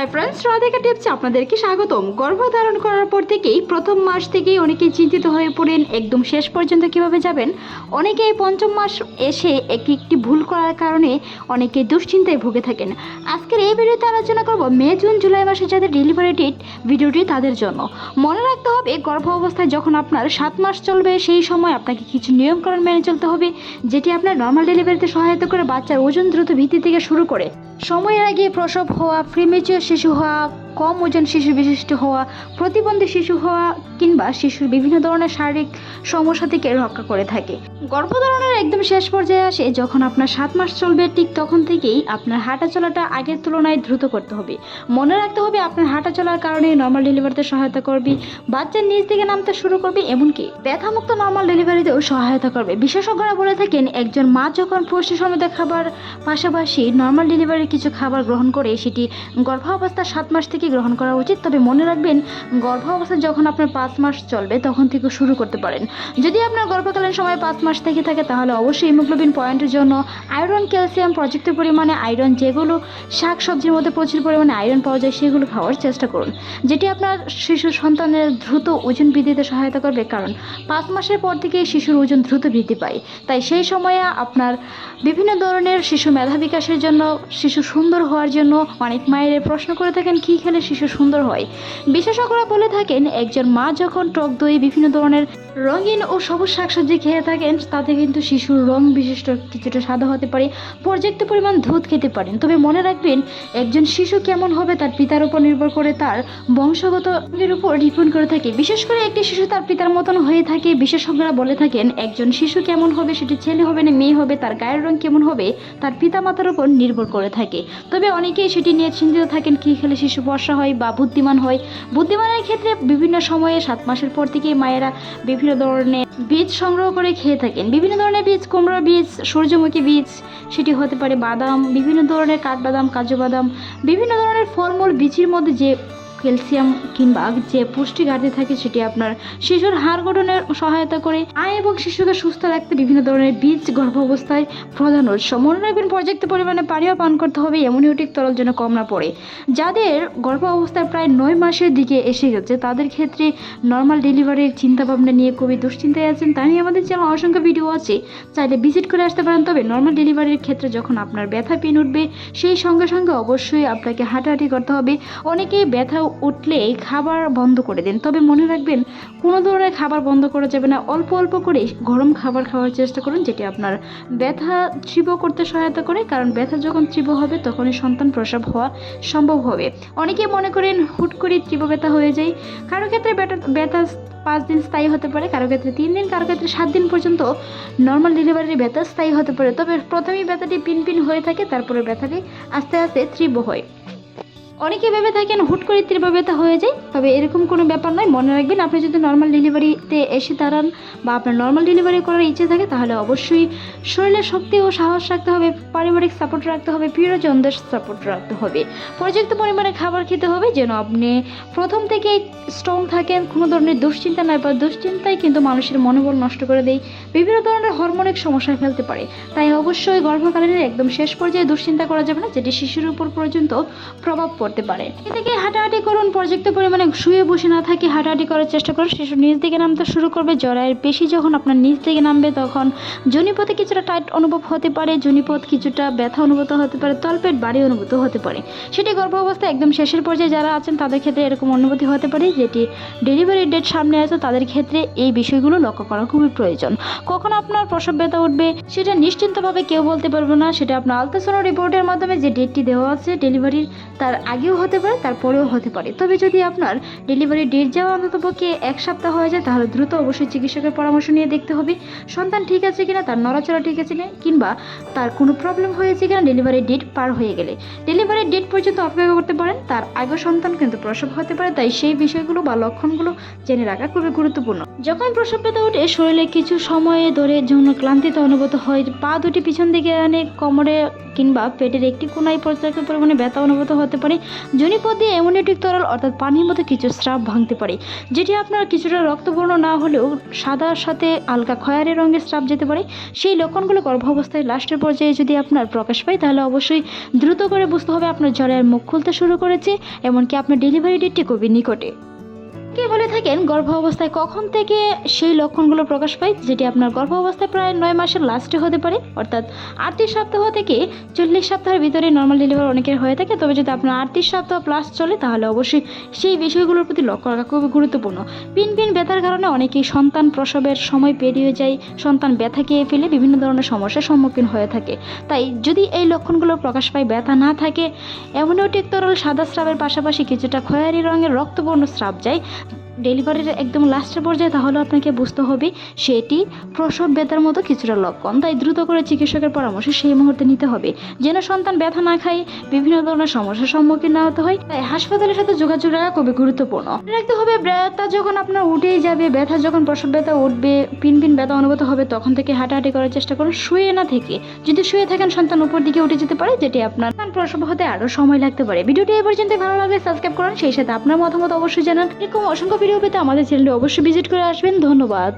Hi friends, Radhika টিপসে আপনাদেরকে স্বাগতম। গর্ভধারণ করার পর থেকেই প্রথম মাস থেকেই অনেকেই চিন্তিত হয়ে পড়েন একদম শেষ পর্যন্ত কিভাবে যাবেন। অনেকেই পঞ্চম মাস এসে একটি ভুল করার কারণে অনেকেই দুশ্চিন্তায় ভুগে থাকেন। আজকের এই ভিডিওতে আলোচনা করব মে জুন জুলাই মাসে যাদের ডেলিভারি ডেট, ভিডিওটি তাদের জন্য। মনে রাখতে হবে গর্ভ অবস্থায় যখন আপনার 7 মাস চলবে সেই সময় আপনাকে কিছু নিয়মকানুন মেনে চলতে হবে, যেটি আপনার নর্মাল ডেলিভারিতে সহায়তা করে বাচ্চার ওজন দ্রুত বৃদ্ধি থেকে শুরু করে সময়ের আগে প্রসব হওয়া, প্রিমেচিওর শিশু হওয়া, কম ওজন শিশু বিশিষ্ট হওয়া, প্রতিবন্ধী শিশু হওয়া কিংবা শিশুর বিভিন্ন ধরনের শারীরিক সমস্যা থেকে রক্ষা করে থাকে। গর্ভধারণের একদম শেষ পর্যায়ে আসে যখন আপনার 7 মাস চলবে, ঠিক তখন থেকেই আপনার হাঁটা চলাটা আগের তুলনায় দ্রুত করতে হবে। মনে রাখতে হবে আপনার হাঁটা চলার কারণে নর্মাল ডেলিভারিতে সহায়তা করবে, বাচ্চার নিচ থেকে নামতে শুরু করবে, এমনকি ব্যথামুক্ত নর্মাল ডেলিভারিতেও সহায়তা করবে। বিশেষজ্ঞরা বলে থাকেন একজন মা যখন পুষ্টি সমৃদ্ধ খাবার পাশাপাশি নর্মাল ডেলিভারির কিছু খাবার গ্রহণ করে সেটি গর্ভাবস্থা 7 মাস থেকে গ্রহণ করা উচিত। তবে মনে রাখবেন গর্ভাবস্থা যখন আপনার 5 মাস চলবে তখন থেকে শুরু করতে পারেন। যদি আপনার গর্ভকালীন সময় 5 মাস থেকে থাকে তাহলে অবশ্যই হিমোগ্লোবিন পয়েন্টের জন্য আয়রন, ক্যালসিয়াম, পর্যাপ্ত পরিমাণে আয়রন, যেগুলো শাক সবজির মধ্যে প্রচুর পরিমাণে আয়রন পাওয়া যায় সেগুলো খাওয়ার চেষ্টা করুন, যেটি আপনার শিশু সন্তানের দ্রুত ওজন বৃদ্ধিতে সহায়তা করবে। কারণ 5 মাসের পর থেকে শিশুর ওজন দ্রুত বৃদ্ধি পায়, তাই সেই সময়ে আপনার বিভিন্ন ধরনের শিশু মেধা বিকাশের জন্য, শিশু সুন্দর হওয়ার জন্য অনেক মায়ের প্রশ্ন করে থাকেন কী খেলে শিশু সুন্দর হয়। বিশেষজ্ঞরা বলে থাকেন একজন মা যখন টক দই, বিভিন্ন ধরনের রঙিন ও সবুজ শাকসবজি খেয়ে থাকেন তাতে কিন্তু শিশুর রং বিশিষ্ট কিছুটা সাদা হতে পারে। পর্যাপ্ত পরিমাণ দুধ খেতে পারেন। তবে মনে রাখবেন একজন শিশু কেমন হবে তার পিতার উপর নির্ভর করে, তার বংশগত এর উপর ডিপেন্ড করে থাকে। বিশেষ করে একটি শিশু তার পিতার মতন হয়ে থাকে। বিশেষজ্ঞরা বলে থাকেন একজন শিশু কেমন হবে, সেটি ছেলে হবে না মেয়ে হবে, তার গায়ের রং কেমন হবে তার পিতা মাতার উপর নির্ভর করে থাকে। তবে অনেকেই সেটি নিয়ে চিন্তিত থাকেন কী খেলে শিশু বর্ষা হয় বা বুদ্ধিমান হয়। বুদ্ধিমানের ক্ষেত্রে বিভিন্ন সময়ে 7 মাসের পর থেকেই মায়েরা বিভিন্ন ধরনের বীজ সংগ্রহ করে খেয়ে থাকেন। বিভিন্ন ধরনের বীজ, কুমড়া বীজ, সূর্যমুখী বীজ, সেটি হতে পারে বাদাম, বিভিন্ন ধরনের কাঠবাদাম, কাজু বাদাম, বিভিন্ন ধরনের ফলমূল বীজের মধ্যে যে ক্যালসিয়াম কিংবা যে পুষ্টি ঘাটতি থাকে সেটি আপনার শিশুর হাড় গঠনের সহায়তা করে। এবং শিশুকে সুস্থ রাখতে বিভিন্ন ধরনের বীজ গর্ভ অবস্থায় প্রধান উৎস। মনে রাখবেন পর্যাপ্ত পরিমাণে পানিও পান করতে হবে, অ্যামোনিয়টিক তরল যেন কম না পড়ে। যাদের গর্ভ অবস্থায় প্রায় 9 মাসের দিকে এসে গেছে তাদের ক্ষেত্রে নর্মাল ডেলিভারির চিন্তাভাবনা নিয়ে খুবই দুশ্চিন্তায় আছেন, তা নিয়ে আমাদের চ্যানেল অসংখ্য ভিডিও আছে, চাইলে ভিজিট করে আসতে পারেন। তবে নর্মাল ডেলিভারির ক্ষেত্রে যখন আপনার ব্যথা পেন উঠবে সেই সঙ্গে সঙ্গে অবশ্যই আপনাকে হাঁটাহাঁটি করতে হবে। অনেকেই ব্যথা উঠলে খাবার বন্ধ করে দেন, তবে মনে রাখবেন কোনো ধরনের খাবার বন্ধ করা যাবে না। অল্প অল্প করে গরম খাবার খাওয়ার চেষ্টা করুন, যেটি আপনার ব্যথা তীব্র করতে সহায়তা করে। কারণ ব্যথা যখন তীব্র হবে তখনই সন্তান প্রসব হওয়া সম্ভব হবে। অনেকেই মনে করেন হুট করে তীব্র ব্যথা হয়ে যায়। কারো ক্ষেত্রে ব্যথা 5 দিন স্থায়ী হতে পারে, কারো ক্ষেত্রে 3 দিন, কারো ক্ষেত্রে 7 দিন পর্যন্ত নর্মাল ডেলিভারির ব্যথা স্থায়ী হতে পারে। তবে প্রথমেই ব্যথাটি পিন হয়ে থাকে, তারপরে ব্যথাটি আস্তে আস্তে তীব্র হয়। অনেকে ভেবে থাকেন হুট করে তীব্র ব্যথা হয়ে যায়, তবে এরকম কোনো ব্যাপার নয়। মনে রাখবেন আপনি যদি নর্মাল ডেলিভারিতে এসে দাঁড়ান বা আপনার নর্মাল ডেলিভারি করার ইচ্ছে থাকে তাহলে অবশ্যই শরীরের শক্তি ও সাহস রাখতে হবে, পারিবারিক সাপোর্ট রাখতে হবে, প্রিয়জনদের সাপোর্ট রাখতে হবে, পর্যাপ্ত পরিমাণে খাবার খেতে হবে যেন আপনি প্রথম থেকে স্ট্রং থাকেন, কোনো ধরনের দুশ্চিন্তা নয়। বা দুশ্চিন্তায় কিন্তু মানুষের মনোবল নষ্ট করে দেয়, বিভিন্ন ধরনের হরমোনিক সমস্যায় ফেলতে পারে। তাই অবশ্যই গর্ভকালীনের একদম শেষ পর্যায়ে দুশ্চিন্তা করা যাবে না, যেটি শিশুর উপর পর্যন্ত প্রভাব পড়তে পারে। এদিকে হাঁটাহাঁটি করুন, পর্যাপ্ত পরিমাণে শুয়ে বসে না থাকে হাঁটাহাঁটি করার চেষ্টা করুন। শিশু নিচ দিকে নামতে শুরু করবে, জরায়ের পেশি যখন আপনার নিচ দিকে নামবে তখন যোনিপথে কিছুটা টাইট অনুভব হতে পারে, যোনিপথ কিছুটা ব্যথা অনুভূত হতে পারে, তলপেট ভারী অনুভূত হতে পারে। সেটি গর্ভ অবস্থায় একদম শেষের পর্যায়ে যারা আছেন তাদের ক্ষেত্রে এরকম অনুভূতি হতে পারে। যেটি ডেলিভারি ডেট সামনে আছে তাদের ক্ষেত্রে এই বিষয়গুলো লক্ষ্য করা খুবই প্রয়োজন। কখন আপনার প্রসব ব্যথা উঠবে সেটা নিশ্চিন্তভাবে কেউ বলতে পারবে না, সেটা আপনার আলট্রাসাউন্ড রিপোর্টের মাধ্যমে যে ডেটটি দেওয়া আছে ডেলিভারির তার আগেও হতে পারে, তারপরেও হতে পারে। তবে যদি আপনার ডেলিভারি ডেট যাওয়া অন্ততপক্ষে 1 সপ্তাহ হয়ে যায় তাহলে দ্রুত অবশ্যই চিকিৎসকের পরামর্শ নিয়ে দেখতে হবে সন্তান ঠিক আছে কিনা, তার নড়াচড়া ঠিক আছে কিনা, কিংবা তার কোনো প্রবলেম হয়েছে কিনা। ডেলিভারি ডেট পার হয়ে গেলে ডেলিভারি ডেট পর্যন্ত অপেক্ষা করতে পারেন, তার আগে সন্তান কিন্তু প্রসব হতে পারে। তাই সেই বিষয়গুলো বা লক্ষণগুলো জেনে রাখা খুবই গুরুত্বপূর্ণ। যখন প্রসব ব্যথা ওঠে শরীরে কিছু সময় ধরে যৌন ক্লান্তিতে অনুভূত হয়, পা দুটি পিছন দিকে আনে, কোমরে কিংবা পেটের একটি কোনায় পর্যাপ্ত পরিমাণে ব্যথা অনুভূত হতে পারে, যোনিপথ দিয়ে অ্যামনিওটিক তরল অর্থাৎ পানির মতো কিছু স্রাব ভাঙতে পারে, যেটি আপনার কিছুটা রক্তবর্ণ না হলেও সাদার সাথে হালকা খয়েরি রঙের স্রাব যেতে পারে। সেই লক্ষণগুলো গর্ভাবস্থায় লাস্টের পর্যায়ে যদি আপনার প্রকাশ পায় তাহলে অবশ্যই দ্রুত করে বুঝতে হবে আপনার জ্বরের মুখ খুলতে শুরু করেছে, এমনকি আপনার ডেলিভারি ডেটটি খুবই নিকটে। কে বলে থাকেন গর্ভাবস্থায় কখন থেকে সেই লক্ষণগুলো প্রকাশ পায়, যেটি আপনার গর্ভাবস্থায় প্রায় 9 মাসের লাস্টে হতে পারে, অর্থাৎ 38 সপ্তাহ থেকে 40 সপ্তাহের ভিতরে নর্মাল ডেলিভারি অনেকের হয়ে থাকে। তবে যদি আপনার 38 সপ্তাহ প্লাস চলে তাহলে অবশ্যই সেই বিষয়গুলোর প্রতি লক্ষ্য রাখা খুবই গুরুত্বপূর্ণ। পিন ব্যথার কারণে অনেকেই সন্তান প্রসবের সময় পেরিয়ে যায়, সন্তান ব্যথা খেয়ে ফেলে বিভিন্ন ধরনের সমস্যার সম্মুখীন হয়ে থাকে। তাই যদি এই লক্ষণগুলো প্রকাশ পায়, ব্যথা না থাকে, অ্যামনিওটিক তরল সাদা স্রাবের পাশাপাশি কিছুটা খয়েরি রঙের রক্তবর্ণ স্রাব যায় ডেলিভারির একদম লাস্টের পর্যায়ে, তাহলে আপনাকে বুঝতে হবে সেটি প্রসব ব্যথার মতো কিছুটা লক্ষণ। তাই দ্রুত করে চিকিৎসকের পরামর্শ সেই মুহূর্তে নিতে হবে, যেন সন্তান ব্যথা না খায়, বিভিন্ন ধরনের সমস্যার সম্মুখীন না হতে হয়। তাই হাসপাতালের সাথে যোগাযোগ রাখা খুবই গুরুত্বপূর্ণ। মনে রাখতে হবে ব্যথা যখন আপনার উঠেই যাবে, ব্যথা যখন প্রসব ব্যথা উঠবে, পিন ব্যথা অনুভূত হবে, তখন থেকে হাঁটাহাঁটি করার চেষ্টা করুন, শুয়ে না থেকে। যদি শুয়ে থাকেন সন্তান উপর দিকে উঠে যেতে পারে, যেটি আপনার প্রসব হতে আরও সময় লাগতে পারে। ভিডিওটি এই পর্যন্ত ভালো লাগলে সাবস্ক্রাইব করুন, সেই সাথে আপনার মতামত অবশ্যই জানান। এরকম অসংখ্য ভিডিও পেতে আমাদের চ্যানেলটি অবশ্যই ভিজিট করে আসবেন। ধন্যবাদ।